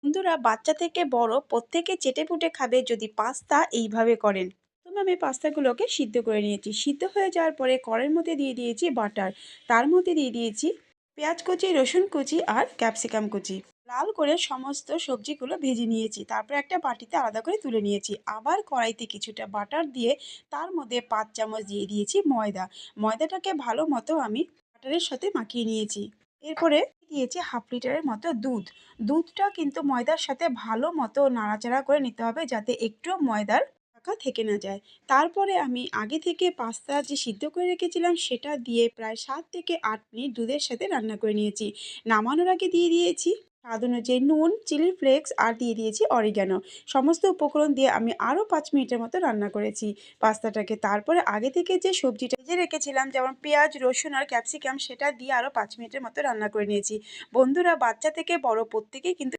বন্ধুরা, বাচ্চা থেকে বড় প্রত্যেকে চেটেপুটে খাবে যদি পাস্তা এইভাবে করেন। প্রথমে আমি পাস্তাগুলোকে সিদ্ধ করে নিয়েছি। সিদ্ধ হয়ে যাওয়ার পরে কড়াইয়ের মধ্যে দিয়ে দিয়েছি বাটার। তার মধ্যে দিয়ে দিয়েছি পেঁয়াজ কুচি, রসুন কুচি আর ক্যাপসিকাম কুচি। লাল করে সমস্ত সবজিগুলো ভেজে নিয়েছি। তারপর একটা বাটিতে আলাদা করে তুলে নিয়েছি। আবার কড়াইতে কিছুটা বাটার দিয়ে তার মধ্যে 5 চামচ দিয়ে দিয়েছি ময়দা। ময়দাটাকে ভালো মতো আমি বাটারের সাথে মাখিয়ে নিয়েছি। এরপরে দিয়েছি হাফ লিটারের মতো দুধ। দুধটা কিন্তু ময়দার সাথে ভালো মতো নাড়াচাড়া করে নিতে হবে যাতে একটুও ময়দার থাকা থেকে না যায়। তারপরে আমি আগে থেকে পাস্তা যে সিদ্ধ করে রেখেছিলাম সেটা দিয়ে প্রায় 7 থেকে 8 মিনিট দুধের সাথে রান্না করে নিয়েছি। নামানোর আগে দিয়ে দিয়েছি স্বাদ অনুযায়ী নুন, চিলি ফ্লেক্স আর দিয়ে দিয়েছি অরিগ্যানো। সমস্ত উপকরণ দিয়ে আমি আরও 5 মিনিটের মতো রান্না করেছি পাস্তাটাকে। তারপরে আগে থেকে যে সবজিটা ভেজে রেখেছিলাম যেমন পেঁয়াজ, রসুন আর ক্যাপসিকাম সেটা দিয়ে আরও 5 মিনিটের মতো রান্না করে নিয়েছি। বন্ধুরা, বাচ্চা থেকে বড় প্রত্যেকেই কিন্তু